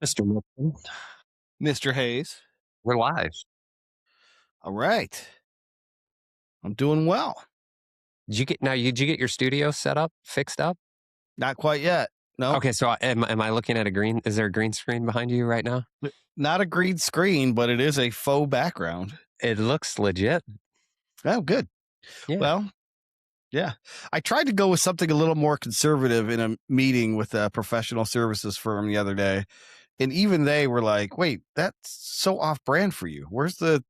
Mr. Nixon. Mr. Hayes. We're live. All right. I'm doing well. Did you get your studio set up, fixed up? Not quite yet. Nope. Okay, so am I looking at a green is there a green screen behind you right now? Not a green screen, but it is a faux background. It looks legit. Oh, good. Yeah. Well, yeah. I tried to go with something a little more conservative in a meeting with a professional services firm the other day. And even they were like, wait, that's so off brand for you. Where's the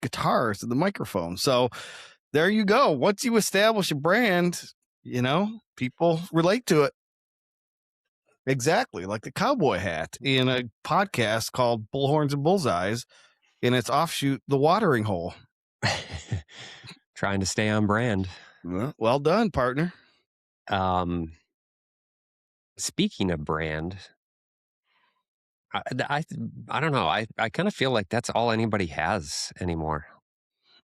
guitars and the microphone? So there you go. Once you establish a brand, people relate to it. Exactly, like the cowboy hat in a podcast called Bullhorns and Bullseyes, in its offshoot, The Watering Hole. Trying to stay on brand. Well done, partner. Um, Speaking of brand, I I, I don't know. I kind of feel like that's all anybody has anymore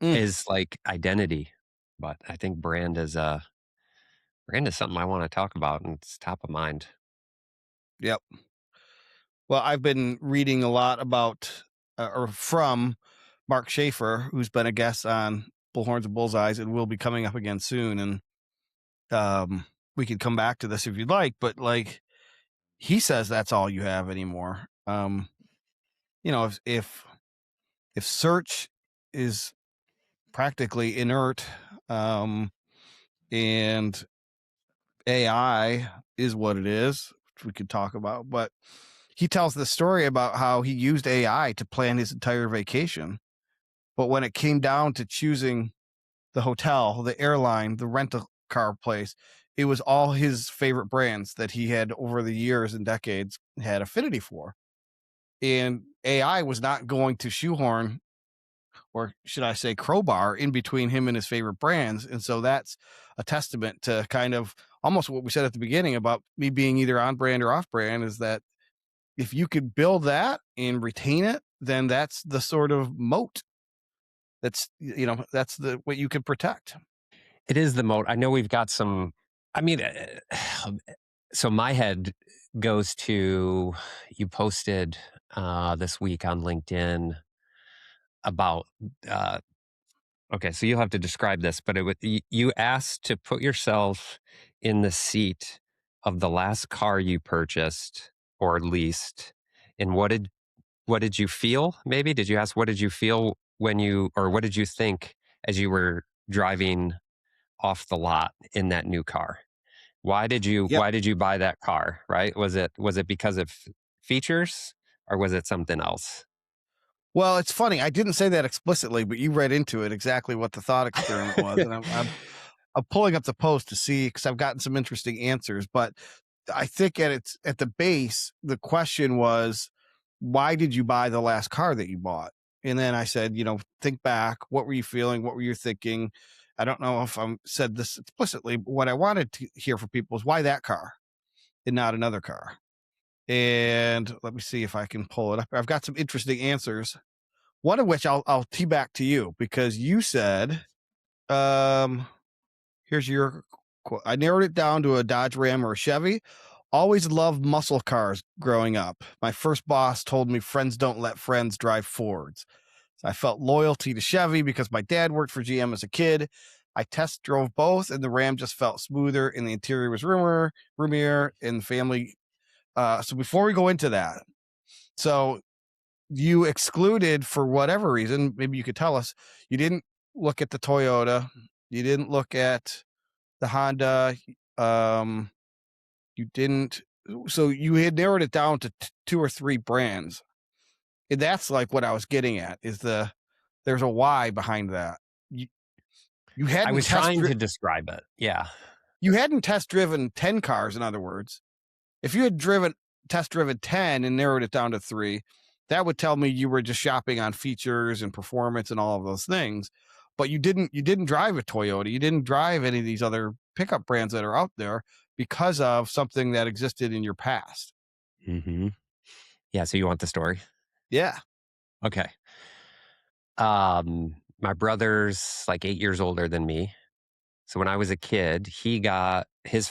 Mm, is like identity. But I think brand is something I want to talk about, and it's top of mind. yep. Well, I've been reading a lot about or from Mark Schaefer, who's been a guest on Bullhorns and Bullseyes and will be coming up again soon. And we could come back to this if you'd like, but like he says that's all you have anymore. If search is practically inert, and AI is what it is, which we could talk about. But he tells the story about how he used AI to plan his entire vacation. But when it came down to choosing the hotel, the airline, the rental car place, it was all his favorite brands that he had over the years and decades had affinity for. And AI was not going to shoehorn, or should I say crowbar, in between him and his favorite brands. And so that's a testament to kind of almost what we said at the beginning about me being either on brand or off brand, is that if you could build that and retain it, then that's the sort of moat that's the what you could protect. It is the mode. I know we've got some. I mean, so my head goes to you posted this week on LinkedIn about. Uh, okay, so you'll have to describe this, but you asked to put yourself in the seat of the last car you purchased or leased, and what did you feel? Maybe did you ask what did you feel when you or what did you think as you were driving off the lot in that new car? Yep. Why did you buy that car, right? Was it because of features or was it something else? Well, it's funny. I didn't say that explicitly, but you read into it exactly what the thought experiment was, and I'm pulling up the post to see because I've gotten some interesting answers. But I think at the base, the question was, why did you buy the last car that you bought? And then I said, think back. What were you feeling? What were you thinking? I don't know if I said this explicitly, but what I wanted to hear from people is why that car and not another car. And let me see if I can pull it up. I've got some interesting answers. One of which I'll tee back to you because you said, um, here's your quote. I narrowed it down to a Dodge Ram or a Chevy. Always loved muscle cars growing up. My first boss told me friends don't let friends drive Fords. So I felt loyalty to Chevy because my dad worked for GM as a kid. I test drove both, and the Ram just felt smoother, and the interior was roomier, and the family. So before we go into that, so you excluded for whatever reason, maybe you could tell us, you didn't look at the Toyota, you didn't look at the Honda, um, you didn't so you had narrowed it down to two or three brands. And that's like what I was getting at is there's a why behind that. You you I hadn't was test trying dri- to describe it. Yeah. you hadn't test driven 10 cars, in other words. If you had test driven 10 and narrowed it down to 3, that would tell me you were just shopping on features and performance and all of those things. But you didn't drive a Toyota. You didn't drive any of these other pickup brands that are out there because of something that existed in your past. Hmm. Yeah. So you want the story? Yeah. Okay. My brother's like 8 years older than me. So when I was a kid, he got his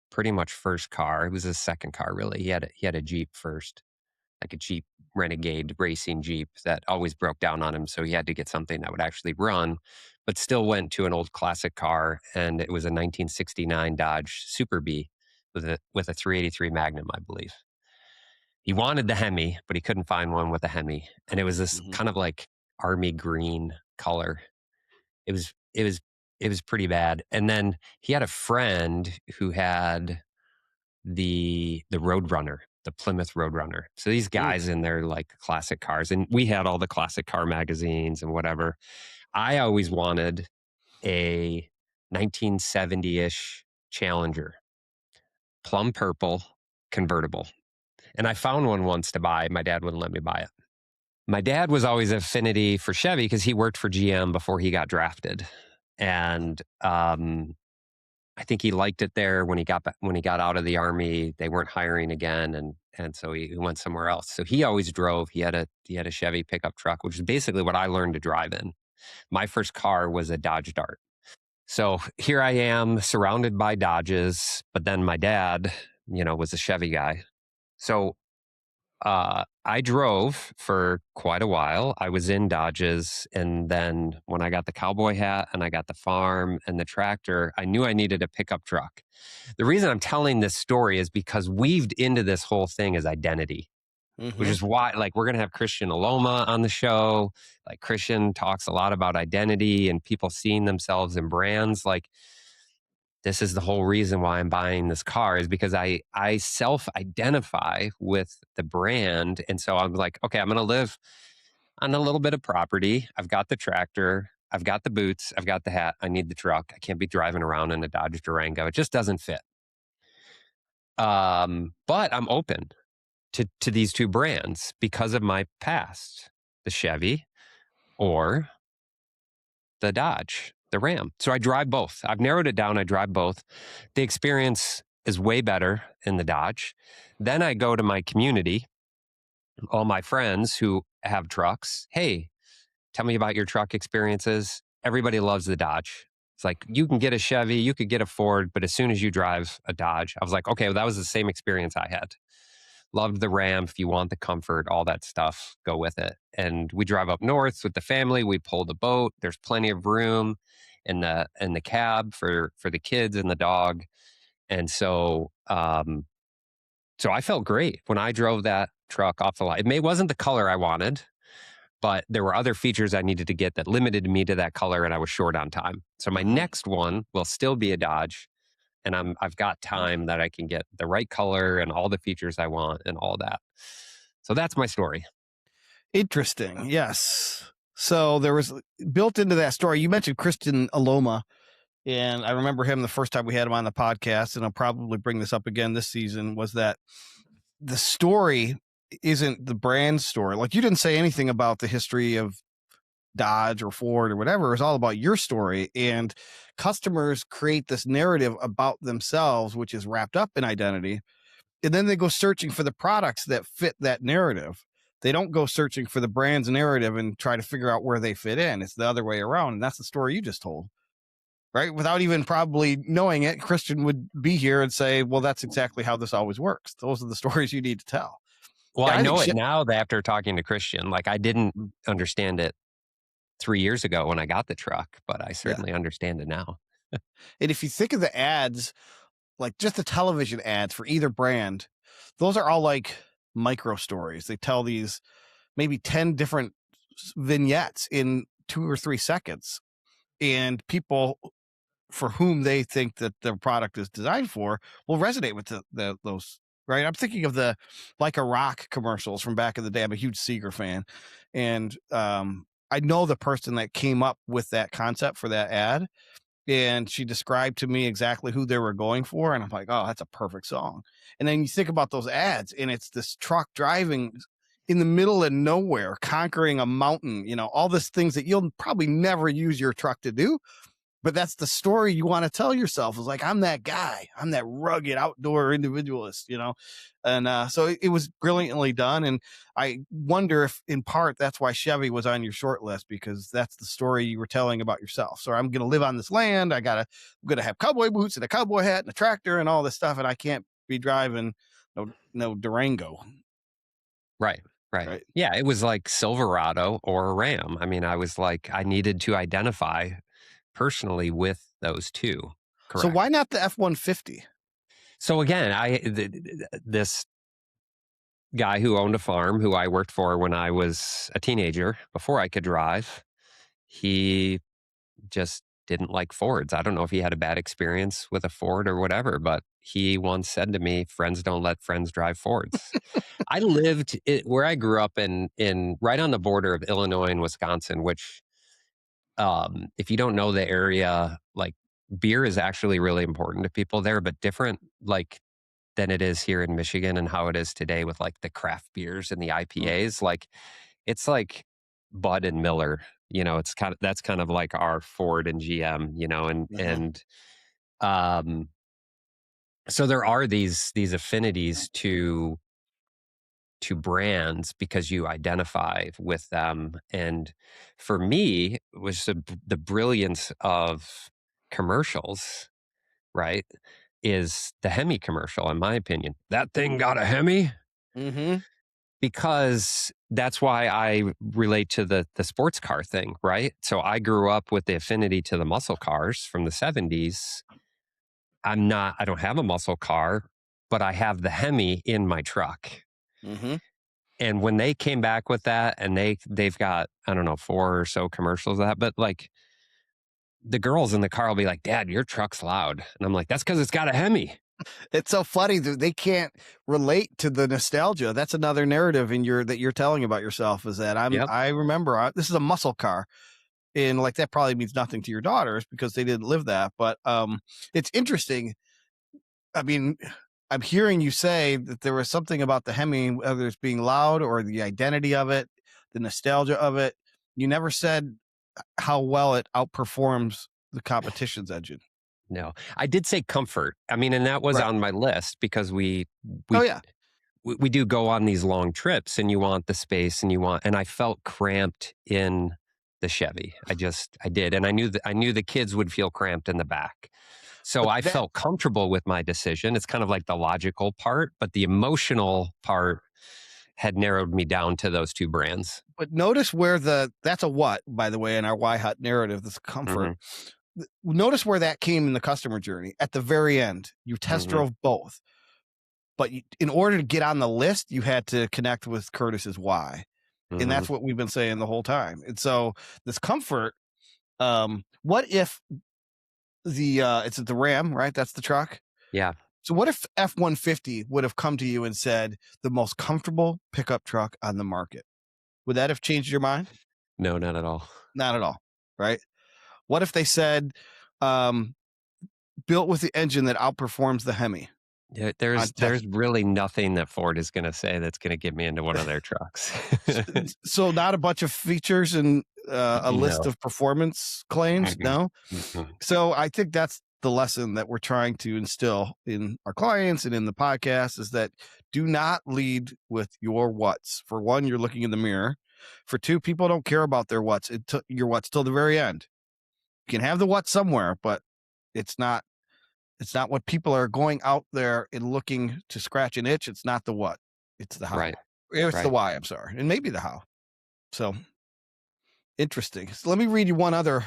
pretty much first car. It was his second car, really. He had a Jeep first. like a Jeep Renegade racing Jeep that always broke down on him. So he had to get something that would actually run, but still went to an old classic car. And it was a 1969 Dodge Super Bee with a 383 Magnum, I believe. He wanted the Hemi, but he couldn't find one with a Hemi. And it was this Mhm. kind of like army green color. It was it was it was pretty bad. And then he had a friend who had the Roadrunner, the Plymouth Roadrunner. So these Ooh. guys in their like classic cars, and we had all the classic car magazines and whatever. I always wanted a 1970-ish Challenger, plum purple convertible. And I found one once to buy. My dad wouldn't let me buy it. My dad was always affinity for Chevy because he worked for GM before he got drafted. And I think he liked it there when he got out of the army. They weren't hiring again, and so he went somewhere else. So he always drove. He had a Chevy pickup truck, which is basically what I learned to drive in. My first car was a Dodge Dart. So here I am surrounded by Dodges, but then my dad, was a Chevy guy. So I drove for quite a while. I was in Dodges. And then when I got the cowboy hat and I got the farm and the tractor, I knew I needed a pickup truck. The reason I'm telling this story is because weaved into this whole thing is identity, which Mhm. is why, like, we're going to have Christian Aloma on the show. Like, Christian talks a lot about identity and people seeing themselves in brands. Like, this is the whole reason why I'm buying this car is because I self-identify with the brand. And so I'm like, okay, I'm going to live on a little bit of property. I've got the tractor, I've got the boots, I've got the hat. I need the truck. I can't be driving around in a Dodge Durango. It just doesn't fit. But I'm open to these two brands because of my past, the Chevy or the Dodge, the Ram. So I drive both. I've narrowed it down. I drive both. The experience is way better in the Dodge. Then I go to my community, all my friends who have trucks. Hey, tell me about your truck experiences. Everybody loves the Dodge. It's like you can get a Chevy, you could get a Ford, but as soon as you drive a Dodge, I was like, okay, well, that was the same experience I had. Loved the Ram. If you want the comfort, all that stuff, go with it. And we drive up north with the family. We pull the boat. There's plenty of room in the cab for the kids and the dog. And so I felt great when I drove that truck off the lot. It wasn't the color I wanted, but there were other features I needed to get that limited me to that color, and I was short on time. So my Mhm. next one will still be a Dodge, and I've got time that I can get the right color and all the features I want and all that. So that's my story. Interesting. Yes. So there was built into that story. You mentioned Kristen Aloma, and I remember him the first time we had him on the podcast, and I'll probably bring this up again this season. Was that the story isn't the brand story? Like you didn't say anything about the history of Dodge or Ford or whatever. It was all about your story, and customers create this narrative about themselves, which is wrapped up in identity, and then they go searching for the products that fit that narrative. They don't go searching for the brand's narrative and try to figure out where they fit in. It's the other way around. And that's the story you just told, right? Without even probably knowing it, Christian would be here and say, well, that's exactly how this always works. Those are the stories you need to tell. Well, Yeah, I I think know it shit. now that after talking to Christian. Like I didn't understand it 3 years ago when I got the truck, but I Yeah. certainly understand it now. And if you think of the ads, like just the television ads for either brand, those are all like micro stories. They tell these maybe 10 different vignettes in 2 or 3 seconds. And people for whom they think that their product is designed for will resonate with those. Right. I'm thinking of the like a rock commercials from back in the day. I'm a huge Seeger fan. And I know the person that came up with that concept for that ad, and she described to me exactly who they were going for, and I'm like, oh, that's a perfect song. And then you think about those ads, and it's this truck driving in the middle of nowhere, conquering a mountain, all these things that you'll probably never use your truck to do, but that's the story you want to tell yourself. Is like, I'm that guy, I'm that rugged outdoor individualist. And so it was brilliantly done. And I wonder if in part that's why Chevy was on your short list, because that's the story you were telling about yourself. So I'm going to live on this land. I'm going to have cowboy boots and a cowboy hat and a tractor and all this stuff, and I can't be driving no Durango. Right, right. right? Yeah, it was like Silverado or a Ram. I mean, I was like, I needed to identify personally with those 2. So Correct. why not the F-150? So again, this guy who owned a farm who I worked for when I was a teenager before I could drive, he just didn't like Fords. I don't know if he had a bad experience with a Ford or whatever, but he once said to me, "Friends don't let friends drive Fords." I lived where I grew up in right on the border of Illinois and Wisconsin, which if you don't know the area, like beer is actually really important to people there, but different like than it is here in Michigan and how it is today with like the craft beers and the Mm, IPAs. Like it's like Bud and Miller, it's kind of that's kind of like our Ford and GM, mhm, and um so there are these affinities to brands because you identify with them. And for me, it was the brilliance of commercials, right? Is the Hemi commercial, in my opinion. That thing got a Hemi mhm. because that's why I relate to the sports car thing, right? So I grew up with the affinity to the muscle cars from the 70s. I don't have a muscle car, but I have the Hemi in my truck. Mhm. And when they came back with that and they've got, I don't know, 4 or so commercials of that, but like the girls in the car will be like, "Dad, your truck's loud." And I'm like, "That's because it's got a Hemi." It's so funny that they can't relate to the nostalgia. That's another narrative in your that you're telling about yourself is that Yep. I remember this is a muscle car. And like that probably means nothing to your daughters because they didn't live that. But it's interesting. I mean, I'm hearing you say that there was something about the Hemi, whether it's being loud or the identity of it, the nostalgia of it. You never said how well it outperforms the competition's engine. No. I did say comfort. I mean, and that was Right. on my list because Oh we yeah. we do go on these long trips and you want the space and I felt cramped in the Chevy. I did. And I knew the kids would feel cramped in the back. So But I that felt comfortable with my decision. It's kind of like the logical part, but the emotional part had narrowed me down to those 2 brands. but notice where that's a what, by the way, in our why hut narrative, this comfort. Mhm. Notice where that came in the customer journey. At the very end, you test Mhm. drove both. But in order to get on the list, you had to connect with Curtis's why. And Mhm. that's what we've been saying the whole time. And so this comfort, what if it's the Ram, right? That's the truck. Yeah. So what if F-150 would have come to you and said the most comfortable pickup truck on the market? Would that have changed your mind? No, not at all. Not at all. Right. What if they said, um, built with the engine that outperforms the Hemi Yeah, on tech? there's really nothing that Ford is gonna say that's gonna get me into one of their trucks. So not a bunch of features and a list No. of performance claims. Mm-mm. No. Mm-mm. So I think that's the lesson that we're trying to instill in our clients and in the podcast is that do not lead with your what's. For one, you're looking in the mirror. For two, people don't care about their what's. Your what's till the very end. You can have the what somewhere, but it's not it's not what people are going out there and looking to scratch an itch. It's not the what. It's the how. Right, It's the right. why, I'm sorry. And maybe the how. So interesting. So let me read you one other.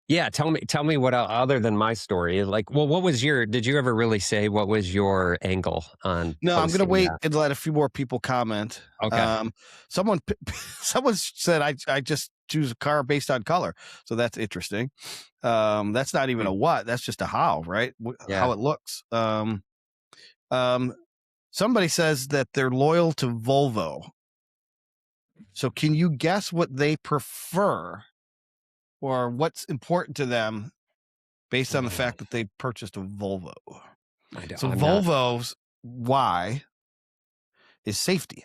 Yeah, tell me what other than my story, like, well, what was your did you ever really say what was your angle on No, I'm gonna posting wait that? and let a few more people comment. Okay. Um, someone someone said I just choose a car based on color, so that's interesting. That's not even Hmm. a what, that's just a how, right? Yeah. How it looks. Um, somebody says that they're loyal to Volvo. So can you guess what they prefer or what's important to them based on the Oh, fact that they purchased a Volvo? So I'm not. Volvo's why is safety.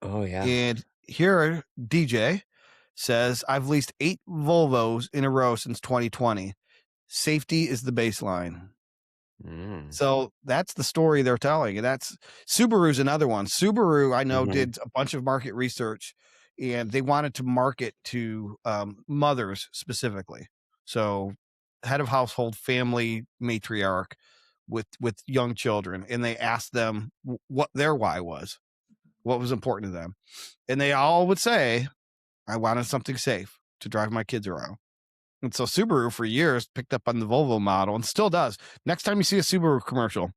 Oh, yeah. And here, DJ says, I've leased 8 Volvos in a row since 2020. Safety is the baseline. Mm. So that's the story they're telling. And that's Subaru's another one. Subaru, I know, Mhm. did a bunch of market research and they wanted to market to mothers specifically. So, head of household, family matriarch with young children. And they asked them what their why was. what was important to them. And they all would say, I wanted something safe to drive my kids around. And so Subaru for years picked up on the Volvo model and still does. Next time you see a Subaru commercial,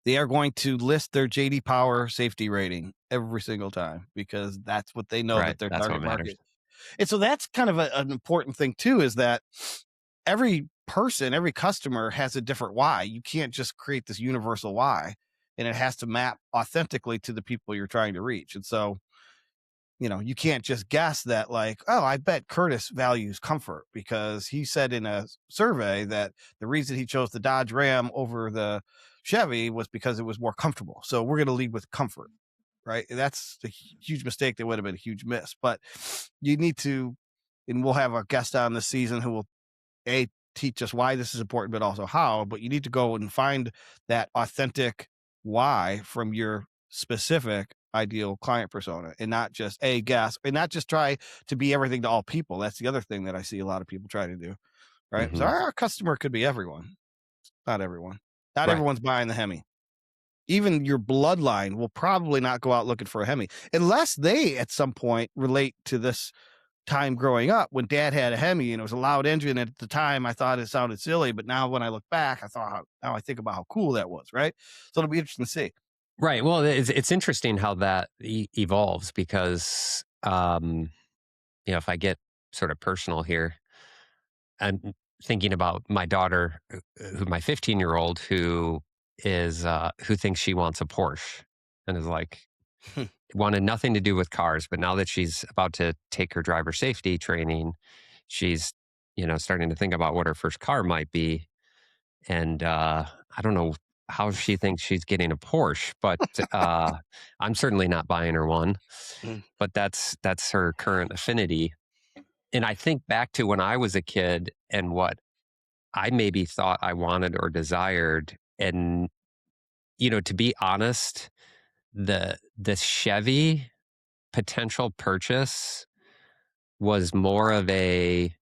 they are going to list their JD Power safety rating every single time because that's what they know Right. that their That's what target matters. market. And so that's kind of an important thing too, is that every person, every customer has a different why. You can't just create this universal why, and it has to map authentically to the people you're trying to reach. And so, you can't just guess that, like, oh, I bet Curtis values comfort because he said in a survey that the reason he chose the Dodge Ram over the Chevy was because it was more comfortable. So we're going to lead with comfort, right? That's a huge mistake. That would have been a huge miss. But you need to, and we'll have a guest on this season who will a teach us why this is important, but also how. But you need to go and find that authentic why from your specific ideal client persona, and not just a guess, and not just try to be everything to all people. That's the other thing that I see a lot of people try to do. Right. So Hmm. our customer could be everyone. Not everyone. Not Right. everyone's buying the Hemi. Even your bloodline will probably not go out looking for a Hemi unless they at some point relate to this time growing up when dad had a Hemi and it was a loud engine. And at the time, I thought it sounded silly, but now when I look back, now I think about how cool that was. Right. So it'll be interesting to see. Right. Well, it's interesting how that evolves because, if I get sort of personal here, I'm thinking about my daughter, who my 15-year-old, who thinks she wants a Porsche and is like, wanted nothing to do with cars, but now that she's about to take her driver safety training, she's, starting to think about what her first car might be. And I don't know how she thinks she's getting a Porsche, but I'm certainly not buying her one. Mm. But that's her current affinity. And I think back to when I was a kid and what I maybe thought I wanted or desired. And, to be honest, the Chevy potential purchase was more of a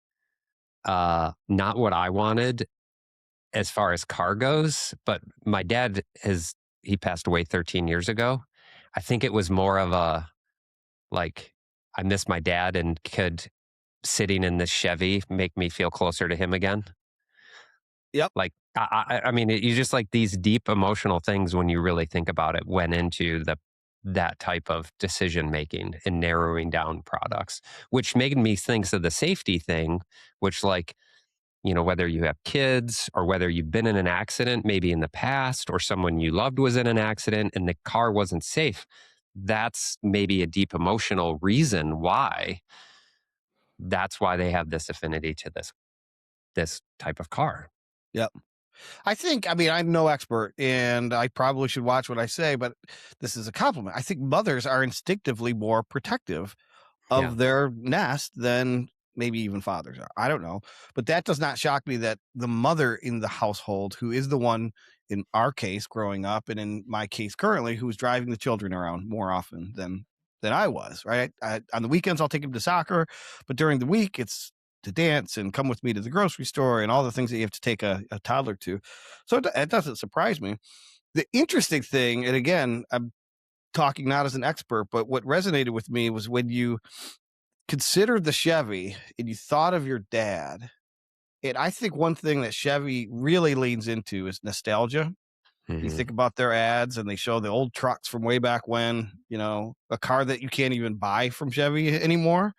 not what I wanted as far as car goes, but my dad he passed away 13 years ago. I think it was more of a, like, I miss my dad, and could sitting in this Chevy make me feel closer to him again? Yep. Like, I mean, you just, like, these deep emotional things, when you really think about it, went into that type of decision making and narrowing down products, which made me think of the safety thing, which, like, whether you have kids or whether you've been in an accident, maybe in the past, or someone you loved was in an accident and the car wasn't safe, that's maybe a deep emotional reason why. That's why they have this affinity to this type of car. Yep. I mean, I'm no expert and I probably should watch what I say, but this is a compliment. I think mothers are instinctively more protective Yeah. of their nest than maybe even fathers are. I don't know. But that does not shock me that the mother in the household, who is the one in our case growing up, and in my case currently, who's driving the children around more often than I was, right? On the weekends, I'll take them to soccer, but during the week, it's to dance and come with me to the grocery store and all the things that you have to take a toddler to. So it doesn't surprise me. The interesting thing, and again, I'm talking not as an expert, but what resonated with me was when you considered the Chevy and you thought of your dad. And I think one thing that Chevy really leans into is nostalgia. You Hmm. think about their ads and they show the old trucks from way back when, a car that you can't even buy from Chevy anymore.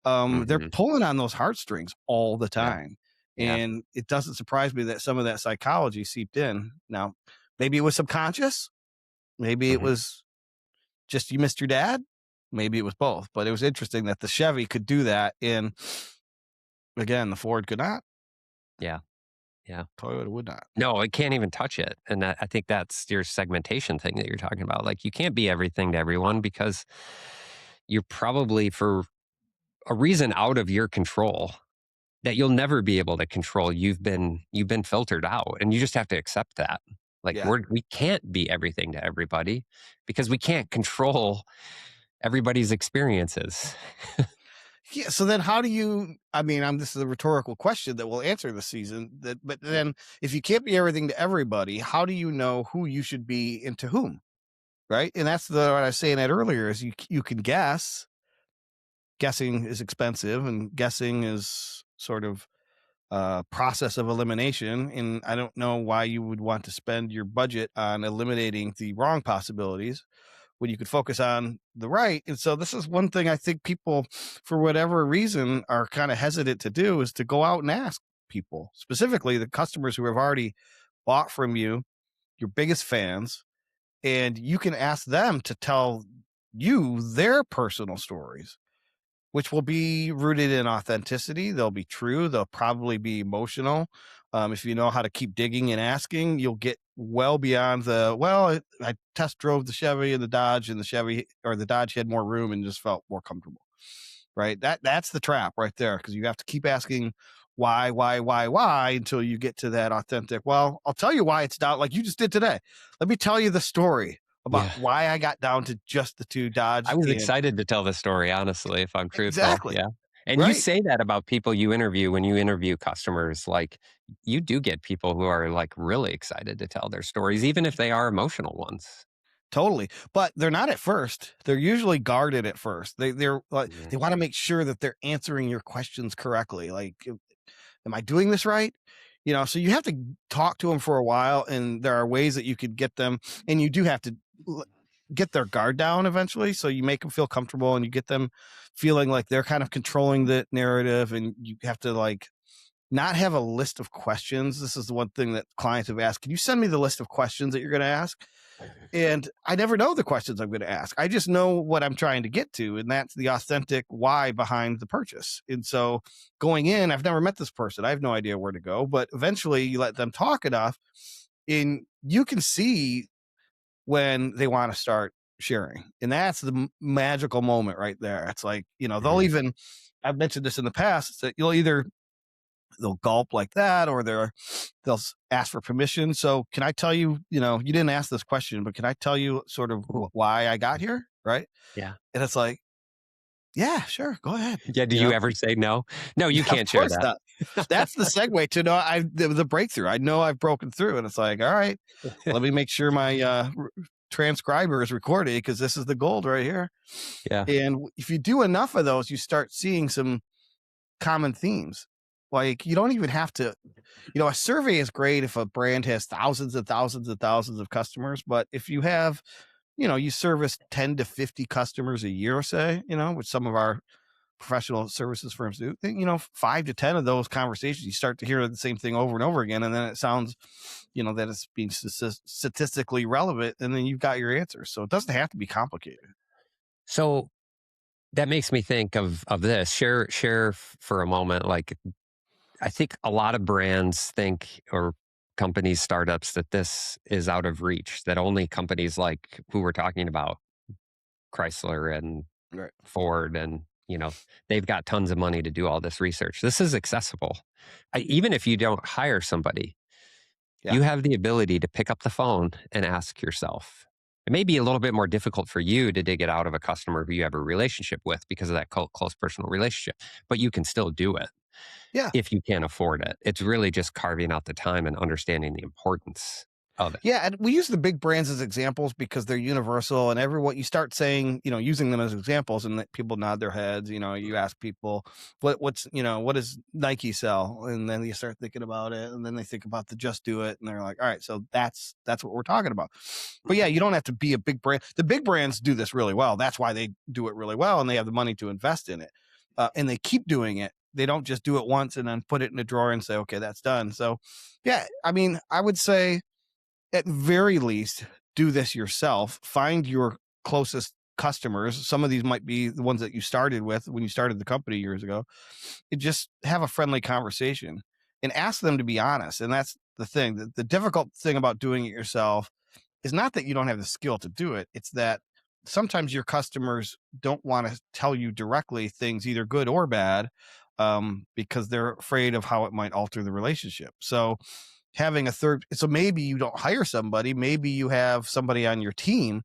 They're Hmm. pulling on those heartstrings all the Yeah. time. Yeah. And it doesn't surprise me that some of that psychology seeped in. Now, maybe it was subconscious. Maybe it Hmm. was just you missed your dad. Maybe it was both, but it was interesting that the Chevy could do that. And again, the Ford could not. Yeah. Yeah. Toyota would not. No, it can't even touch it. And I think that's your segmentation thing that you're talking about. Like, you can't be everything to everyone because you're probably, for a reason out of your control, that you'll never be able to control, you've been filtered out, and you just have to accept that. Like, Yeah. we can't be everything to everybody because we can't control everybody's experiences. Yeah. So then how do you, I mean, this is a rhetorical question that will answer the season but then if you can't be everything to everybody, how do you know who you should be into whom? right? And that's the what I was saying that earlier is you can guess. Guessing is expensive, and guessing is sort of process of elimination. And I don't know why you would want to spend your budget on eliminating the wrong possibilities when you could focus on the right. And so this is one thing I think people, for whatever reason, are kind of hesitant to do is to go out and ask people, specifically the customers who have already bought from you, your biggest fans, and you can ask them to tell you their personal stories, which will be rooted in authenticity. They'll be true. They'll probably be emotional. If you know how to keep digging and asking, you'll get well beyond the, well, I test drove the Chevy and the Dodge, and the Chevy or the Dodge had more room and just felt more comfortable. Right. That's the trap right there. Because you have to keep asking why until you get to that authentic. Well, I'll tell you why it's down like you just did today. Let me tell you the story about Yeah. why I got down to just the two I Dodge was and excited to tell the story, honestly, if I'm truthful, exactly. yeah. And you Right. say that about people you interview when you interview customers, like, you do get people who are, like, really excited to tell their stories, even if they are emotional ones. Totally, but they're not at first. They're usually guarded at first. They're like Yeah. they wanna make sure that they're answering your questions correctly, like, "Am I doing this right?" You know, so you have to talk to them for a while, and there are ways that you could get them and you do have to l get their guard down eventually, so you make them feel comfortable, and you get them feeling like they're kind of controlling the narrative, and you have to, like, not have a list of questions. This is the one thing that clients have asked, "Can you send me the list of questions that you're gonna ask?" And I never know the questions I'm going to ask. I just know what I'm trying to get to, and that's the authentic why behind the purchase. And so going in, I've never met this person. I have no idea where to go, but eventually you let them talk enough and you can see when they want to start sharing. And that's the magical moment right there. It's like, they'll Mhm. even, I've mentioned this in the past, it's that they'll gulp like that, or they'll ask for permission. So can I tell you, you didn't ask this question, but can I tell you sort of why I got here? Right. Yeah. And it's like, yeah, sure. Go ahead. Yeah, do you ever say no? No, you Yeah, of can't share course that. not. That's the segue to know the breakthrough. I know I've broken through and it's like, all right, let me make sure my transcriber is recorded because this is the gold right here. Yeah. And if you do enough of those, you start seeing some common themes. Like you don't even have to, a survey is great if a brand has thousands and thousands and thousands of customers. But if you have, you service 10 to 50 customers a year, say, which some of our professional services firms do, then, 5 to 10 of those conversations, you start to hear the same thing over and over again. And then it sounds, that it's being statistically relevant. And then you've got your answer. So it doesn't have to be complicated. So, that makes me think of this. Share for a moment, like, I think a lot of brands think or companies, startups, that this is out of reach, that only companies like who we're talking about, Chrysler and Right. Ford, and, they've got tons of money to do all this research. This is accessible. Even if you don't hire somebody, Yeah. you have the ability to pick up the phone and ask yourself. It may be a little bit more difficult for you to dig it out of a customer who you have a relationship with because of that close personal relationship, but you can still do it Yeah. if you can't afford it. It's really just carving out the time and understanding the importance of it. Yeah, and we use the big brands as examples because they're universal and everyone you start saying, using them as examples and that people nod their heads, you ask people what does Nike sell? And then you start thinking about it and then they think about the just do it and they're like, all right, so that's what we're talking about. But yeah, you don't have to be a big brand. The big brands do this really well. That's why they do it really well and they have the money to invest in it. And they keep doing it. They don't just do it once and then put it in a drawer and say, okay, that's done. So yeah, I mean, I would say at very least, do this yourself. Find your closest customers. Some of these might be the ones that you started with when you started the company years ago. And just have a friendly conversation and ask them to be honest. And that's the thing. The difficult thing about doing it yourself is not that you don't have the skill to do it. It's that sometimes your customers don't want to tell you directly things, either good or bad, because they're afraid of how it might alter the relationship. So maybe you don't hire somebody, maybe you have somebody on your team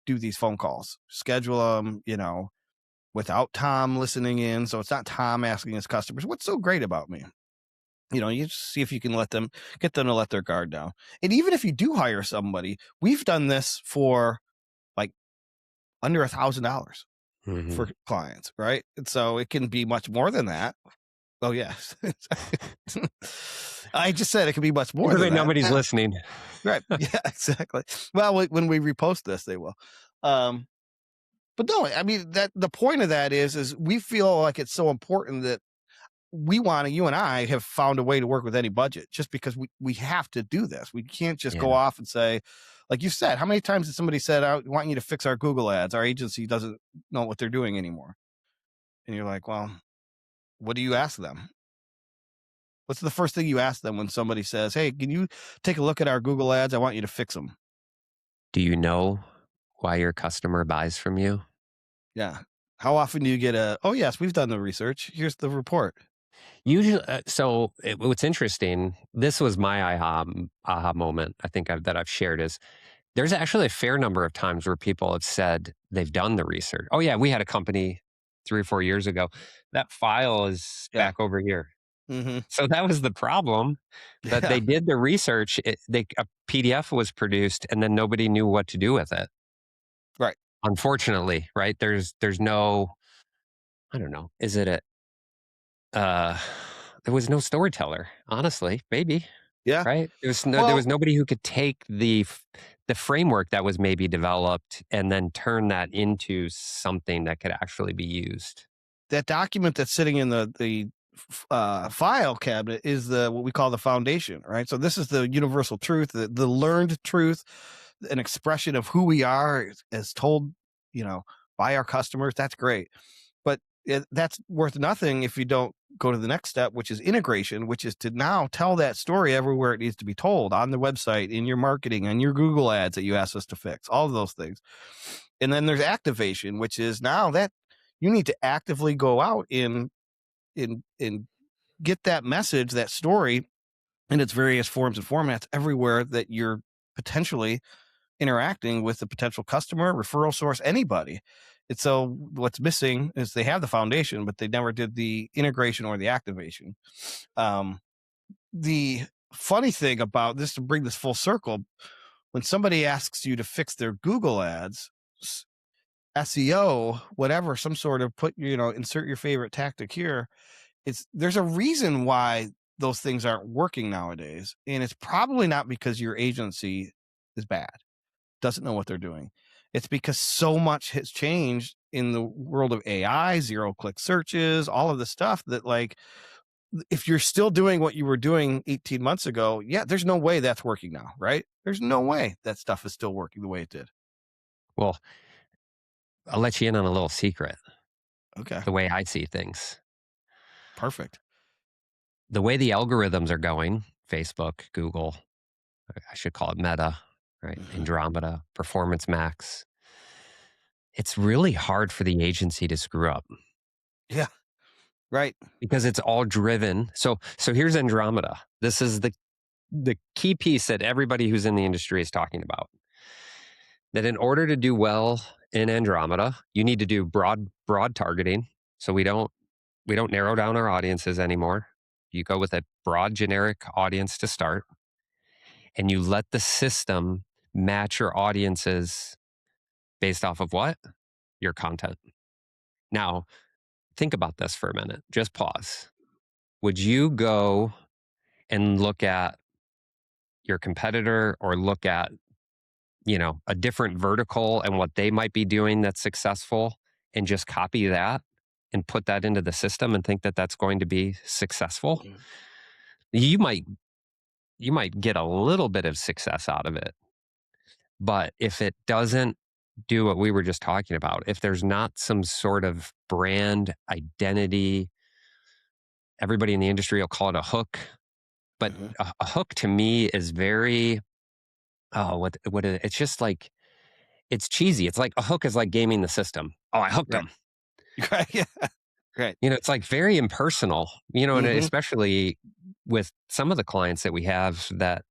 do these phone calls, schedule them, without Tom listening in. So it's not Tom asking his customers, what's so great about me? You just see if you can get them to let their guard down. And even if you do hire somebody, we've done this for under $1,000 Mhm. for clients, right? And so it can be much more than that. Oh, yes. I just said it could be much more Either than way, that. nobody's Yeah, listening. right. Yeah, exactly. Well, when we repost this, they will. Um, but no, I mean that the point of that is we feel like it's so important that you and I have found a way to work with any budget just because we have to do this. We can't just go Yeah. off and say, like you said, how many times has somebody said, I want you to fix our Google ads? Our agency doesn't know what they're doing anymore. And you're like, well, what do you ask them? What's the first thing you ask them when somebody says, hey, can you take a look at our Google ads? I want you to fix them. Do you know why your customer buys from you? Yeah. How often do you get oh, yes, we've done the research. Here's the report. Usually, what's interesting, this was my aha moment, I think that I've shared is there's actually a fair number of times where people have said they've done the research. Oh, yeah, we had a company 3 or 4 years ago. That file is Yeah. back over here. Hmm. So that was the problem, that Yeah. they did the research, a PDF was produced, and then nobody knew what to do with it, Right. unfortunately, right? There's no I don't know, is it a uh, there was no storyteller, honestly, maybe, Yeah. right? There was Well, nobody who could take the framework that was maybe developed and then turn that into something that could actually be used. that document that's sitting in the file cabinet is the what we call the foundation, right? So this is the universal truth, the learned truth, an expression of who we are as told, you know, by our customers. That's great, but that's worth nothing if you don't go to the next step, which is integration, which is to now tell that story everywhere it needs to be told on the website, in your marketing, on your Google ads that you asked us to fix, all of those things. And then there's activation, which is now that you need to actively go out in get that message, that story in its various forms and formats everywhere that you're potentially interacting with the potential customer, referral source, anybody. And so what's missing is they have the foundation, but they never did the integration or the activation. Um, the funny thing about this, to bring this full circle, when somebody asks you to fix their Google ads, SEO, whatever, some sort of insert your favorite tactic here, there's a reason why those things aren't working nowadays. And it's probably not because your agency is bad, doesn't know what they're doing. It's because so much has changed in the world of AI, zero click searches, all of the stuff that, like, if you're still doing what you were doing 18 months ago, yeah, there's no way that's working now, right? There's no way that stuff is still working the way it did. Well, I'll let you in on a little secret, Okay, the way I see things. perfect. The way the algorithms are going, Facebook, Google, I should call it Meta, right? Mhm. Andromeda, Performance Max. It's really hard for the agency to screw up Yeah, right. because it's all driven. So here's Andromeda. This is the key piece that everybody who's in the industry is talking about. That in order to do well in Andromeda, you need to do broad targeting. So we don't narrow down our audiences anymore. You go with a broad generic audience to start, and you let the system match your audiences based off of what? Your content. Now, think about this for a minute. Just pause. Would you go and look at your competitor or look at, a different vertical and what they might be doing that's successful and just copy that and put that into the system and think that that's going to be successful? Mhm. You might you might get a little bit of success out of it. But if it doesn't do what we were just talking about, if there's not some sort of brand identity, everybody in the industry will call it a hook. But Mhm. a hook to me is very, it's just like, it's cheesy. It's like a hook is like gaming the system. Oh, I hooked Right. them. Right. Yeah. Right. It's like very impersonal, and Mhm. especially with some of the clients that we have, that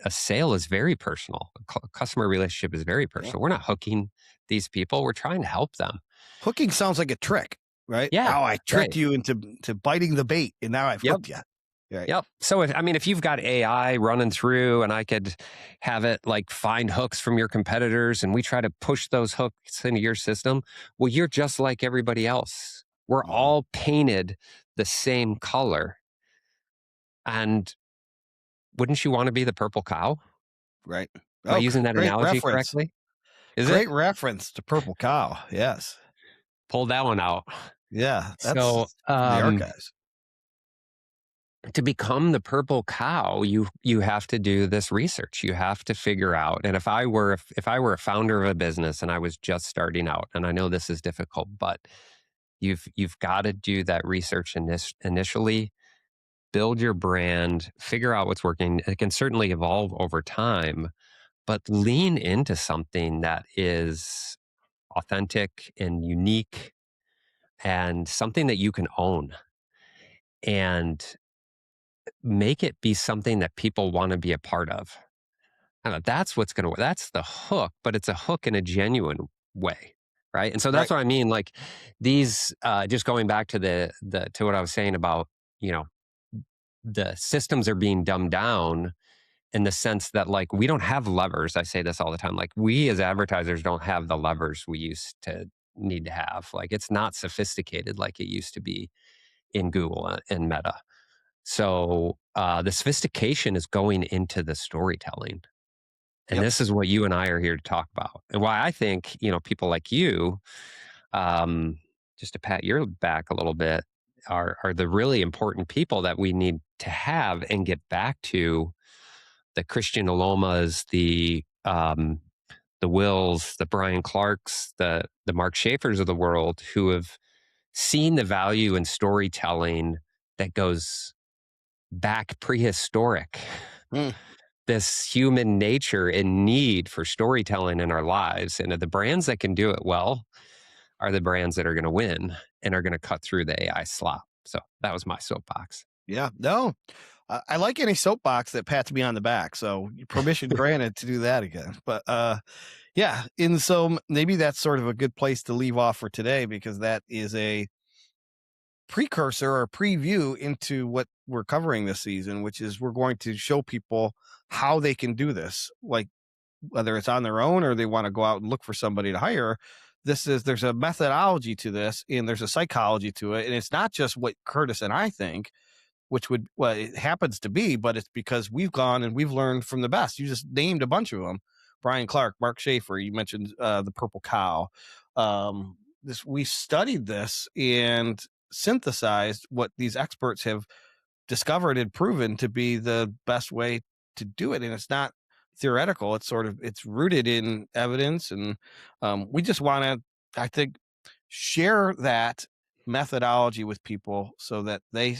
a sale is very personal. Customer relationship is very Yeah. personal. We're not hooking these people. We're trying to help them. Hooking sounds like a trick, right? Yeah. Oh, I tricked Right. you into biting the bait, and now I've Yep. hooked you. Right. Yep. So if you've got AI running through and I could have it like find hooks from your competitors and we try to push those hooks into your system, well, you're just like everybody else. We're Mhm. all painted the same color. And wouldn't you want to be the purple cow? Right. Am I Oh, using that great analogy reference. correctly? Is it? Great reference to Purple Cow. Yes. Pull that one out. Yeah, So, that's from the archives. to become the purple cow, you have to do this research. You have to figure out. And if I were a founder of a business and I was just starting out, and I know this is difficult, but you've got to do that research initially, build your brand, figure out what's working. It can certainly evolve over time, but lean into something that is authentic and unique and something that you can own. And make it be something that people want to be a part of. I don't know, that's what's going to, that's the hook, but it's a hook in a genuine way. Right. And so that's Right. what I mean. Like these, just going back to to what I was saying about, you know, the systems are being dumbed down in the sense that like we don't have levers. I say this all the time. Like we as advertisers don't have the levers we used to need to have. Like it's not sophisticated like it used to be in Google and Meta. So the sophistication is going into the storytelling. And Yep. this is what you and I are here to talk about. And why I think, people like you, um, just to pat your back a little bit, are the really important people that we need to have and get back to the Christian Alomas, the Wills, the Brian Clarks, the Mark Schaefer's of the world who have seen the value in storytelling that goes back prehistoric, Mm. this human nature and need for storytelling in our lives. And the brands that can do it well are the brands that are going to win and are going to cut through the AI slop. So that was my soapbox. Yeah. No, I like any soapbox that pats me on the back. So permission granted to do that again. But yeah. And so maybe that's sort of a good place to leave off for today because that is a precursor or preview into what we're covering this season, which is we're going to show people how they can do this. Like whether it's on their own or they want to go out and look for somebody to hire. There's a methodology to this and there's a psychology to it. And it's not just what Curtis and I think, which would, well, it happens to be, but it's because we've gone and we've learned from the best. You just named a bunch of them. Brian Clark, Mark Schaefer, you mentioned the Purple Cow. We studied this and synthesized what these experts have discovered and proven to be the best way to do it. And it's not theoretical. It's rooted in evidence. And we just want to, I think, share that methodology with people so that they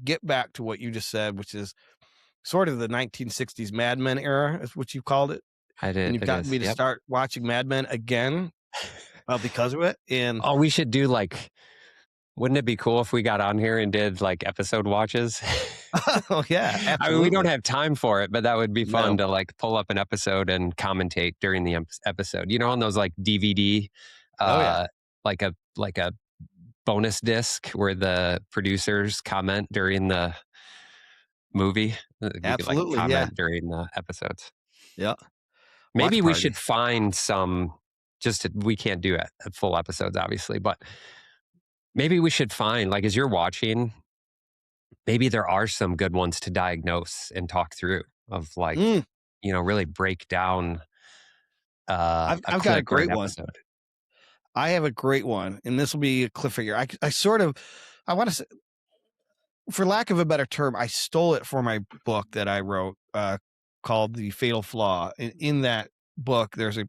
get back to what you just said, which is sort of the 1960s Mad Men era, is what you called it. And you've It gotten is. me to Yep. start watching Mad Men again because of it. And Oh, we should do like, wouldn't it be cool if we got on here and did like episode watches? oh, yeah, I mean, we don't absolutely. have time for it, but that would be fun No. to like pull up an episode and commentate during the episode. On those like DVD, Oh, yeah, uh, like a bonus disc where the producers comment during the movie. We could like absolutely. Yeah. comment during the episodes. Yeah. Watch Maybe we party. should find some. We can't do it full episodes, obviously, but maybe we should find like as you're watching, maybe there are some good ones to diagnose and talk through of like, Mm, really break down a I've got a clip or an great one. episode. I have a great one, and this will be a cliffhanger. I want to say, for lack of a better term, I stole it for my book that I wrote called The Fatal Flaw. In that book, there's a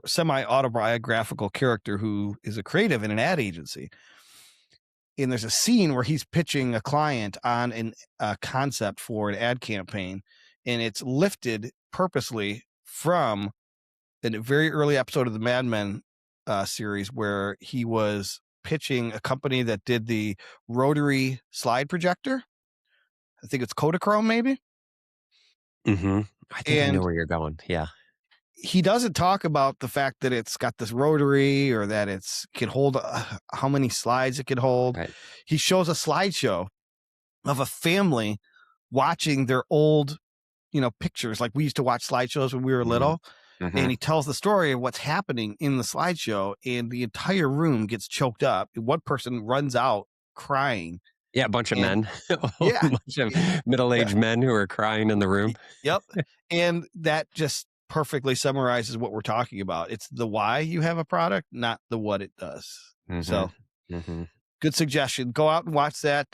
semi autobiographical character who is a creative in an ad agency. And there's a scene where he's pitching a client on a concept for an ad campaign, and it's lifted purposely from a very early episode of the Mad Men series where he was pitching a company that did the rotary slide projector. I think it's Kodachrome, maybe. Hmm. I think I know And where you're going. Yeah. he doesn't talk about the fact that it's got this rotary or that it's can hold how many slides it can hold. Right. He shows a slideshow of a family watching their old, pictures. Like we used to watch slideshows when we were Mhm. little, and Mhm. he tells the story of what's happening in the slideshow, and the entire room gets choked up. One person runs out crying, Yeah, a bunch of and men, a yeah, bunch of y- yeah, middle-aged men who are crying in the room. yep. And that just perfectly summarizes what we're talking about. It's the why you have a product, not the what it does. Mhm. So Mhm. good suggestion. Go out and watch that.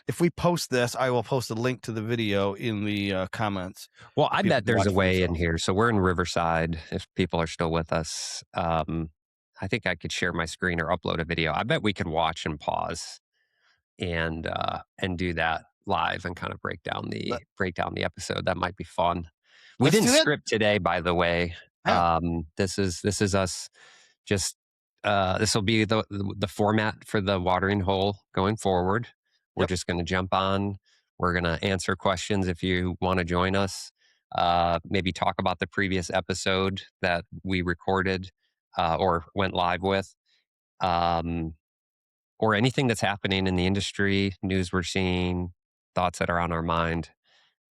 If we post this, I will post a link to the video in the comments Well, so I people bet can there's watch a for way in themselves. here. So we're in Riverside, if people are still with us. I think I could share my screen or upload a video. I bet we could watch and pause and do that live and kind of Let, break down the episode. That might be fun. We let's didn't do that. script today, by the way. Yeah. This is us just this will be the format for the watering hole going forward. We're Yep. just going to jump on. We're going to answer questions if you want to join us. Maybe talk about the previous episode that we recorded or went live with. Um, or anything that's happening in the industry, news we're seeing, thoughts that are on our mind.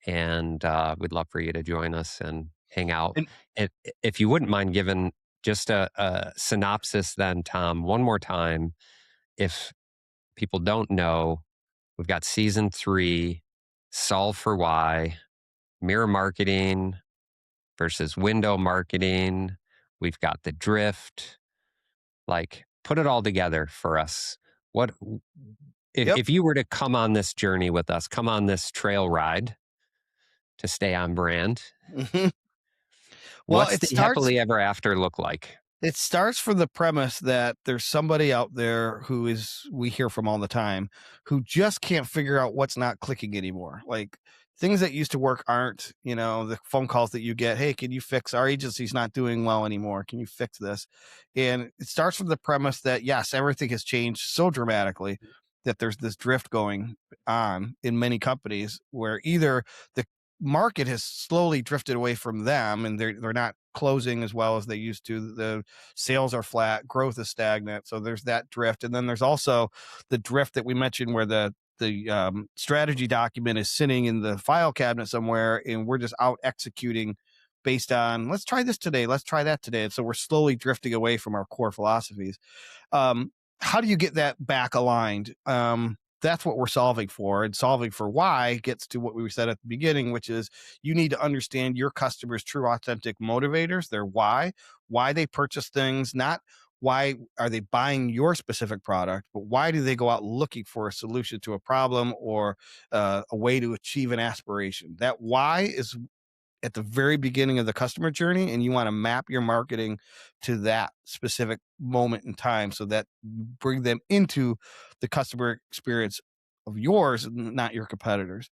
And we'd love for you to join us and hang out. And If, if you wouldn't mind giving just a synopsis, then, Tom, one more time. If people don't know, we've got season 3, Solve for Why, mirror marketing versus window marketing. We've got the drift. Like, put it all together for us. What yep. if you were to come on this journey with us, come on this trail ride to stay on brand? Mhm. Well, What's the happily ever after look like? it starts from the premise that there's somebody out there who is we hear from all the time who just can't figure out what's not clicking anymore. Like things that used to work aren't, the phone calls that you get, hey, can you fix our agency's not doing well anymore? Can you fix this? And it starts from the premise that yes, everything has changed so dramatically that there's this drift going on in many companies where either the market has slowly drifted away from them and they're not closing as well as they used to. The sales are flat, growth is stagnant. So there's that drift. And then there's also the drift that we mentioned where the strategy document is sitting in the file cabinet somewhere and we're just out executing based on let's try this today, let's try that today. And so we're slowly drifting away from our core philosophies. um, how do you get that back aligned? That's what we're solving for. And solving for why gets to what we said at the beginning, which is you need to understand your customers' true authentic motivators, their why they purchase things, not why are they buying your specific product, but why do they go out looking for a solution to a problem or a way to achieve an aspiration. That why is at the very beginning of the customer journey, and you want to map your marketing to that specific moment in time so that you bring them into the customer experience of yours, not your competitors.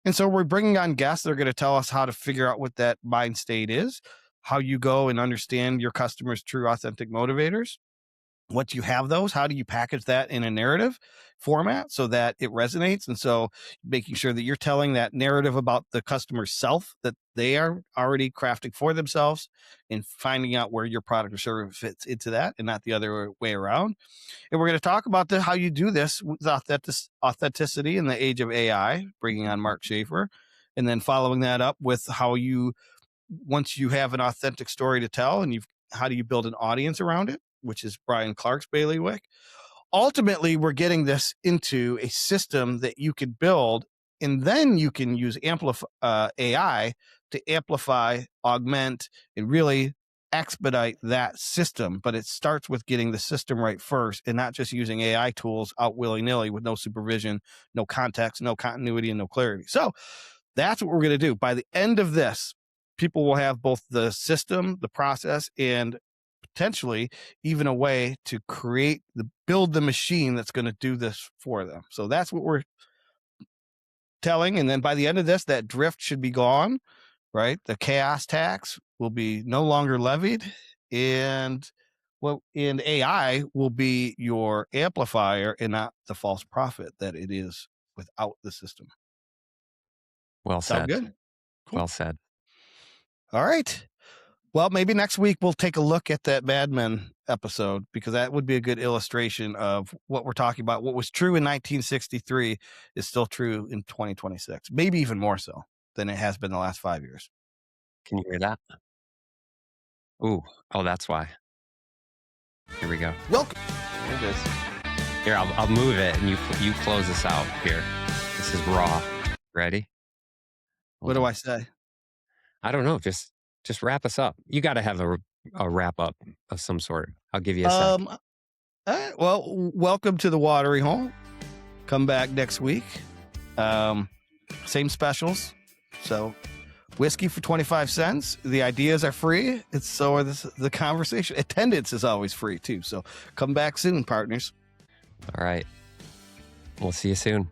And so we're bringing on guests that are going to tell us how to figure out what that mind state is, how you go and understand your customers' true authentic motivators. Once you have those, how do you package that in a narrative format so that it resonates? And so making sure that you're telling that narrative about the customer's self that they are already crafting for themselves and finding out where your product or service fits into that and not the other way around. And we're going to talk about how you do this with authenticity in the age of AI, bringing on Mark Schaefer, and then following that up with how you once you have an authentic story to tell and you've how do you build an audience around it, which is Brian Clark's bailiwick. Ultimately, we're getting this into a system that you could build, and then you can use AI to amplify, augment, and really expedite that system. But it starts with getting the system right first and not just using AI tools out willy-nilly with no supervision, no context, no continuity, and no clarity. So that's what we're going to do. By the end of this, people will have both the system, the process, and potentially even a way to build the machine that's going to do this for them. So that's what we're telling. And then by the end of this, that drift should be gone, right? The chaos tax will be no longer levied. And in AI will be your amplifier and not the false prophet that it is without the system. Well Sound said. good? Cool. Well said. All right. Well, maybe next week we'll take a look at that Mad Men episode because that would be a good illustration of what we're talking about. What was true in 1963 is still true in 2026, maybe even more so than it has been the last 5 years. Can you hear that? Ooh, oh, that's why. Here we go. Welcome. Here it is. Here, I'll move it and you close us out here. This is raw. Ready? What Hold do on. I say? I don't know. Just wrap us up. You got to have a wrap up of some sort. I'll give you a sec. All right, well, welcome to the Watery Hole. Come back next week. Same specials. So whiskey for 25 cents. The ideas are free. So are the conversation. Attendance is always free too. So come back soon, partners. All right. We'll see you soon.